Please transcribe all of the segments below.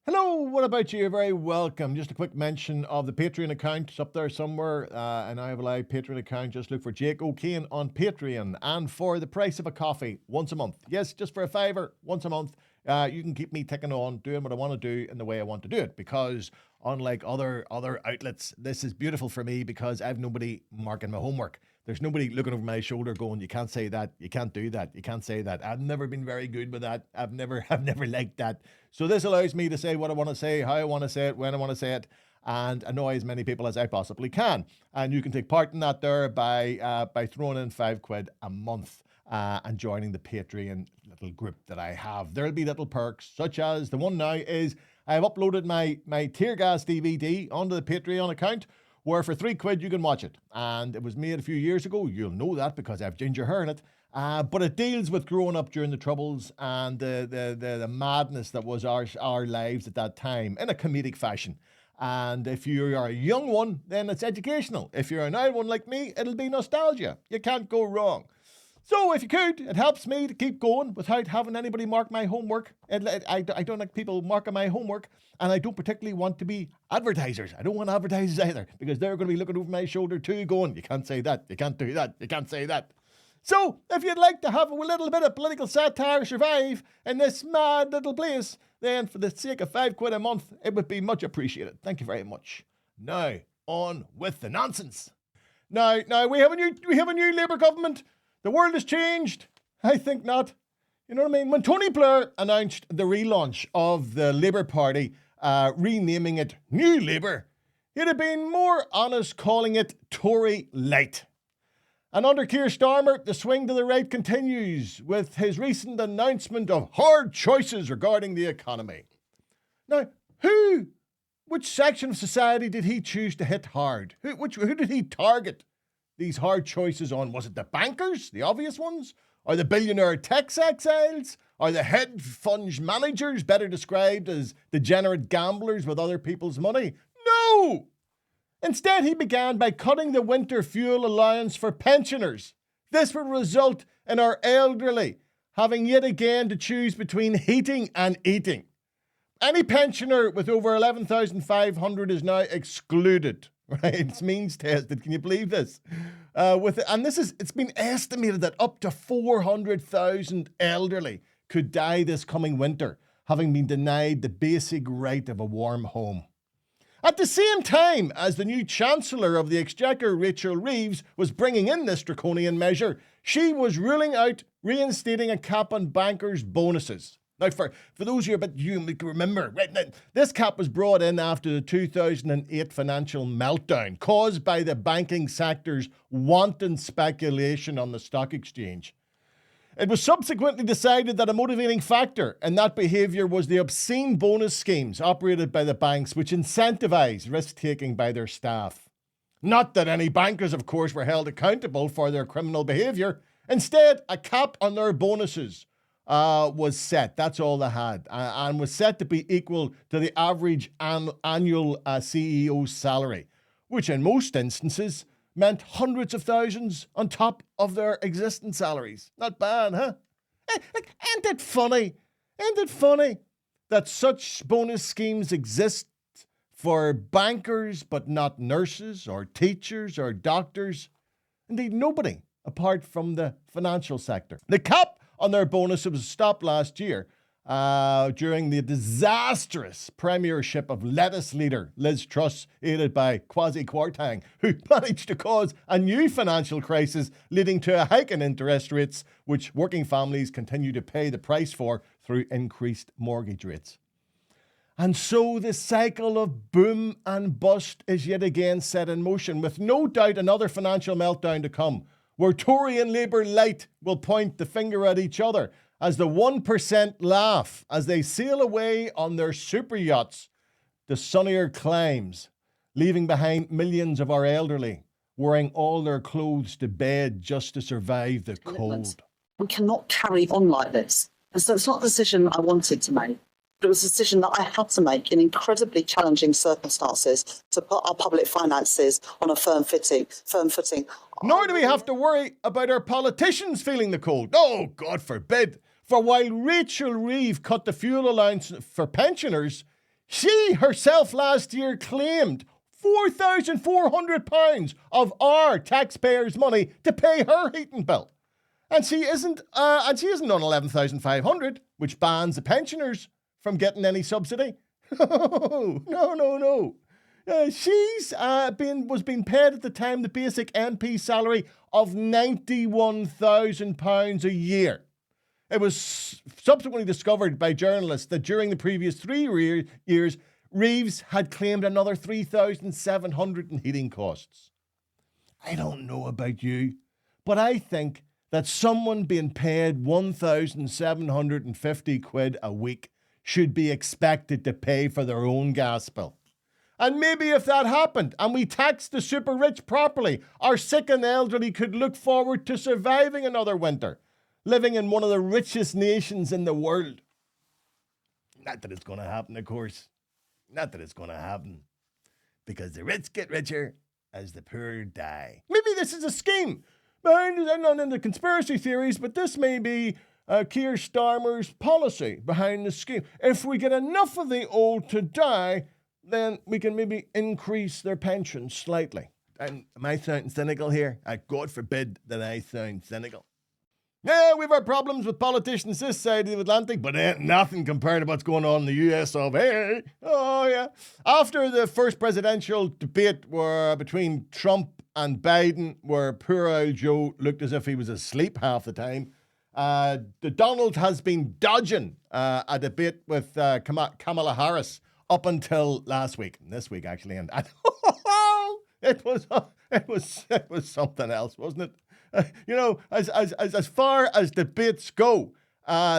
Hello, what about you? You're very welcome. Just a quick mention of the Patreon account. It's up there somewhere. And I have a live Patreon account. Just look for Jake O'Kane on Patreon. And for the price of a coffee once a month, yes, just for a fiver once a month, you can keep me ticking on, doing what I want to do in the way I want to do it. Because unlike other outlets, this is beautiful for me because I have nobody marking my homework. There's nobody looking over my shoulder going, you can't say that, you can't do that, you can't say that. I've never been very good with that. I've never liked that. So this allows me to say what I want to say, how I want to say it, when I want to say it, and annoy as many people as I possibly can. And you can take part in that there by throwing in £5 a month and joining the Patreon little group that I have. There'll be little perks, such as the one now is I have uploaded my tear gas DVD onto the Patreon account, where for £3 you can watch it. And it was made a few years ago. You'll know that because I have ginger hair in it. But it deals with growing up during the Troubles and the madness that was our lives at that time in a comedic fashion. And if you are a young one, then it's educational. If you're an old one like me, it'll be nostalgia. You can't go wrong. So if you could, it helps me to keep going without having anybody mark my homework. I don't like people marking my homework, and I don't particularly want to be advertisers. I don't want advertisers either, because they're going to be looking over my shoulder too, going, you can't say that, you can't do that, you can't say that. So if you'd like to have a little bit of political satire survive in this mad little place, then for the sake of £5 a month, it would be much appreciated. Thank you very much. Now, on with the nonsense. Now we have a new Labour government. The world has changed. I think not. You know what I mean? When Tony Blair announced the relaunch of the Labour Party, renaming it New Labour, he'd have been more honest calling it Tory Light. And under Keir Starmer, the swing to the right continues with his recent announcement of hard choices regarding the economy. Now, which section of society did he choose to hit hard? Who did he target these hard choices on? Was it the bankers, the obvious ones? Or the billionaire tax exiles? Or the hedge fund managers, better described as degenerate gamblers with other people's money? No! Instead, he began by cutting the winter fuel allowance for pensioners. This would result in our elderly having yet again to choose between heating and eating. Any pensioner with over 11,500 is now excluded. Right, it's means tested. Can you believe this? It's been estimated that up to 400,000 elderly could die this coming winter, having been denied the basic right of a warm home. At the same time as the new Chancellor of the Exchequer, Rachel Reeves, was bringing in this draconian measure, she was ruling out reinstating a cap on bankers' bonuses. Now, for those of you who can remember, right, now, this cap was brought in after the 2008 financial meltdown caused by the banking sector's wanton speculation on the stock exchange. It was subsequently decided that a motivating factor in that behaviour was the obscene bonus schemes operated by the banks, which incentivise risk-taking by their staff. Not that any bankers, of course, were held accountable for their criminal behaviour. Instead, a cap on their bonuses was set. That's all they had, and was set to be equal to the average annual CEO's salary, which in most instances meant hundreds of thousands on top of their existing salaries. Not bad, huh? Ain't it funny? Ain't it funny that such bonus schemes exist for bankers, but not nurses or teachers or doctors? Indeed, nobody apart from the financial sector. The cap on their bonus was stopped last year during the disastrous premiership of lettuce leader Liz Truss, aided by Kwasi Kwarteng, who managed to cause a new financial crisis, leading to a hike in interest rates, which working families continue to pay the price for through increased mortgage rates. And so the cycle of boom and bust is yet again set in motion, with no doubt another financial meltdown to come, where Tory and Labour light will point the finger at each other as the 1% laugh as they sail away on their super yachts to sunnier climes, leaving behind millions of our elderly wearing all their clothes to bed just to survive the cold. We cannot carry on like this. And so it's not a decision I wanted to make, but it was a decision that I had to make in incredibly challenging circumstances to put our public finances on a firm footing. Nor do we have to worry about our politicians feeling the cold. Oh, God forbid. For while Rachel Reeves cut the fuel allowance for pensioners, She herself last year claimed £4,400 of our taxpayers' money to pay her heating bill. And she isn't on 11,500, which bans the pensioners from getting any subsidy. No. She's was being paid at the time the basic MP salary of £91,000 a year. It was subsequently discovered by journalists that during the previous 3 years, Reeves had claimed another $3,700 in heating costs. I don't know about you, but I think that someone being paid £1,750 a week should be expected to pay for their own gas bill. And maybe if that happened and we taxed the super rich properly, our sick and elderly could look forward to surviving another winter, living in one of the richest nations in the world. Not that it's going to happen, of course. Not that it's going to happen. Because the rich get richer as the poor die. Maybe this is a scheme. I'm not into conspiracy theories, but this may be Keir Starmer's policy behind the scheme. If we get enough of the old to die, then we can maybe increase their pensions slightly. And am I sounding cynical here? God forbid that I sound cynical. Yeah, we've our problems with politicians this side of the Atlantic, but ain't nothing compared to what's going on in the US of A. Oh, yeah. After the first presidential debate between Trump and Biden, where poor old Joe looked as if he was asleep half the time, the Donald has been dodging a debate with Kamala Harris up until last week, this week actually, and it was something else, wasn't it? As far as debates go,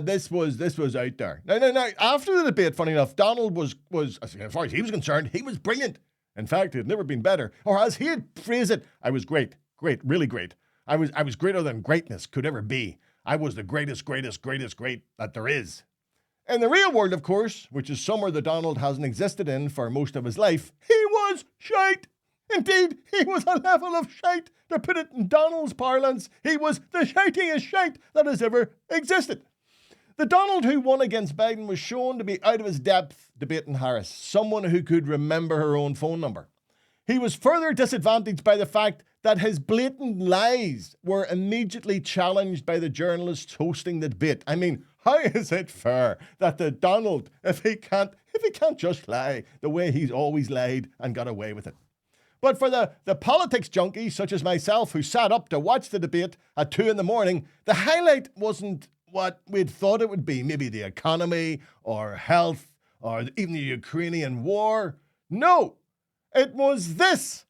this was out there. Now, after the debate, funny enough, Donald was as far as he was concerned, he was brilliant. In fact, it had never been better. Or as he had phrased it, I was great, really great. I was greater than greatness could ever be. I was the greatest great that there is. In the real world, of course, which is somewhere that Donald hasn't existed in for most of his life, he was shite. Indeed, he was a level of shite. To put it in Donald's parlance, he was the shitiest shite that has ever existed. The Donald who won against Biden was shown to be out of his depth debating Harris, someone who could remember her own phone number. He was further disadvantaged by the fact that his blatant lies were immediately challenged by the journalists hosting the debate. I mean, how is it fair that the Donald, if he can't just lie the way he's always lied and got away with it? But for the politics junkies such as myself who sat up to watch the debate at 2 a.m, the highlight wasn't what we'd thought it would be, maybe the economy or health or even the Ukrainian war. No, it was this.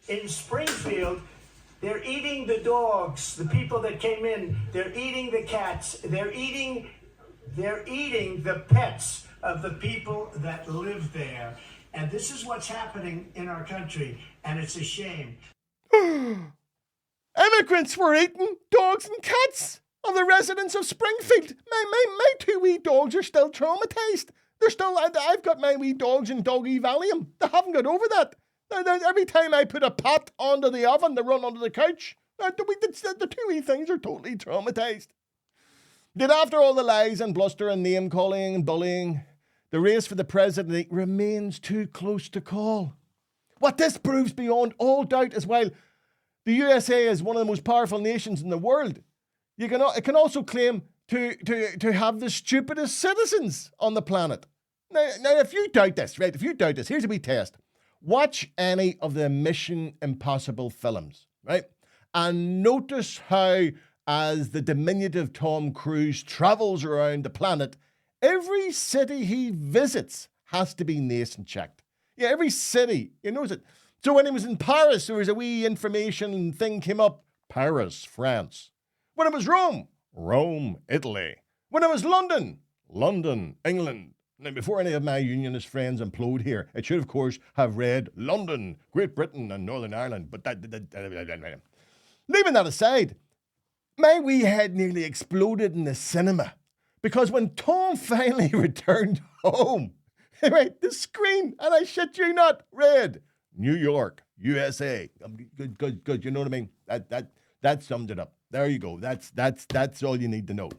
In Springfield, they're eating the dogs, the people that came in. They're eating the cats. They're eating the pets of the people that live there. And this is what's happening in our country, and it's a shame. Immigrants were eating dogs and cats of the residents of Springfield. My 2 wee dogs are still traumatized. I've got my wee dogs in doggy Valium. They haven't got over that. Every time I put a pot onto the oven, they run onto the couch. The 2 wee things are totally traumatized. Yet after all the lies and bluster and name-calling and bullying, the race for the presidency remains too close to call. What this proves beyond all doubt is while the USA is one of the most powerful nations in the world, it can also claim to have the stupidest citizens on the planet. Now, if you doubt this, here's a wee test. Watch any of the Mission Impossible films, right? And notice how, as the diminutive Tom Cruise travels around the planet, every city he visits has to be nation checked. Yeah, every city, he knows it. So when he was in Paris, there was a wee information thing came up. Paris, France. When it was Rome, Rome, Italy. When it was London, London, England. Now, before any of my unionist friends implode here, it should, of course, have read London, Great Britain, and Northern Ireland. But leaving that aside, my wee head nearly exploded in the cinema. Because when Tom finally returned home, right, the screen, and I shit you not, read New York, USA. Good. You know what I mean? That summed it up. There you go. That's all you need to know.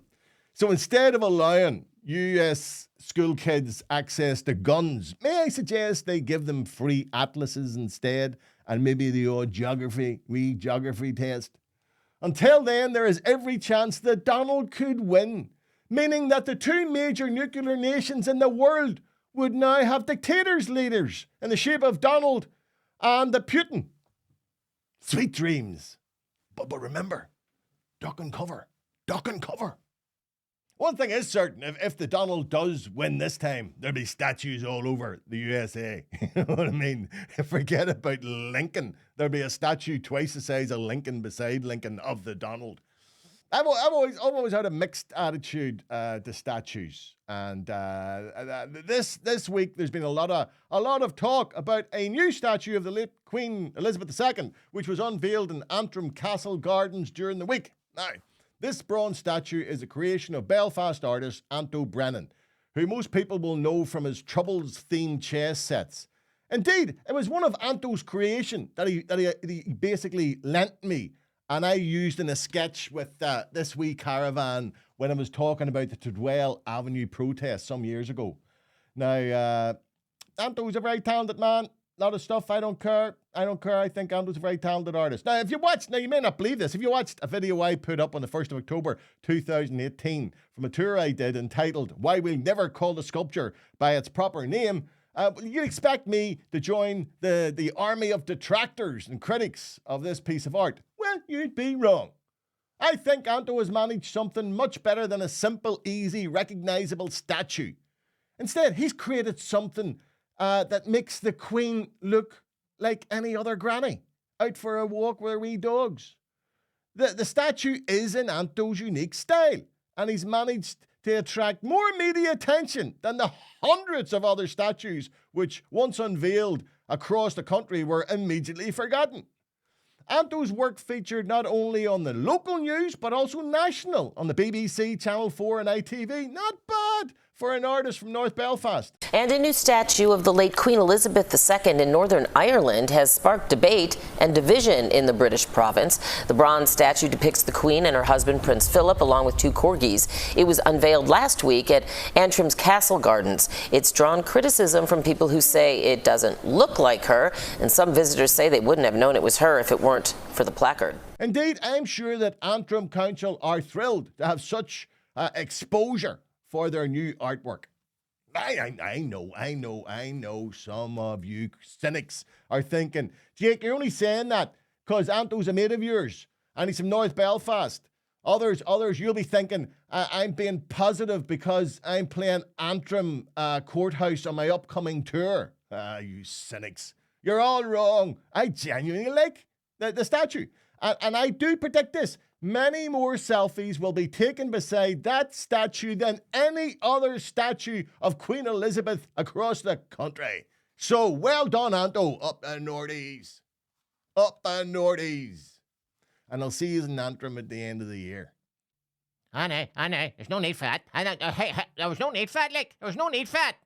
So instead of allowing US school kids access to guns, may I suggest they give them free atlases instead and maybe the odd wee geography test? Until then, there is every chance that Donald could win, meaning that the two major nuclear nations in the world would now have dictators leaders in the shape of Donald and the Putin. Sweet dreams. But remember, duck and cover. Duck and cover. One thing is certain, if the Donald does win this time, there'll be statues all over the USA. You know what I mean? Forget about Lincoln. There'll be a statue twice the size of Lincoln beside Lincoln of the Donald. I've always had a mixed attitude to statues, and this week there's been a lot of talk about a new statue of the late Queen Elizabeth II, which was unveiled in Antrim Castle Gardens during the week. Now, this bronze statue is a creation of Belfast artist Anto Brennan, who most people will know from his Troubles-themed chess sets. Indeed, it was one of Anto's creation that he basically lent me, and I used in a sketch with this wee caravan when I was talking about the Tudwell Avenue protest some years ago. Now, Anto's a very talented man. A lot of stuff, I don't care. I think Anto's a very talented artist. Now, you may not believe this, if you watched a video I put up on the 1st of October 2018 from a tour I did entitled Why We'll Never Call the Sculpture by Its Proper Name, you'd expect me to join the army of detractors and critics of this piece of art. Well, you'd be wrong. I think Anto has managed something much better than a simple, easy, recognizable statue. Instead, he's created something that makes the Queen look like any other granny out for a walk with her wee dogs. The statue is in Anto's unique style, and he's managed to attract more media attention than the hundreds of other statues which, once unveiled across the country, were immediately forgotten. Anto's work featured not only on the local news, but also national on the BBC, Channel 4 and ITV. Not bad for an artist from North Belfast. And a new statue of the late Queen Elizabeth II in Northern Ireland has sparked debate and division in the British province. The bronze statue depicts the Queen and her husband, Prince Philip, along with two corgis. It was unveiled last week at Antrim's Castle Gardens. It's drawn criticism from people who say it doesn't look like her, and some visitors say they wouldn't have known it was her if it weren't for the placard. Indeed, I'm sure that Antrim Council are thrilled to have such exposure for their new artwork. I know some of you cynics are thinking, Jake, you're only saying that because Anto's a mate of yours and he's from North Belfast. Others, you'll be thinking, I'm being positive because I'm playing Antrim Courthouse on my upcoming tour. You cynics. You're all wrong. I genuinely like the statue. And I do predict this. Many more selfies will be taken beside that statue than any other statue of Queen Elizabeth across the country. So well done, Anto, up the Nordies. Up the Nordies. And I'll see you in Antrim at the end of the year. I know. There's no need for that. There was no need for that, there was no need for that.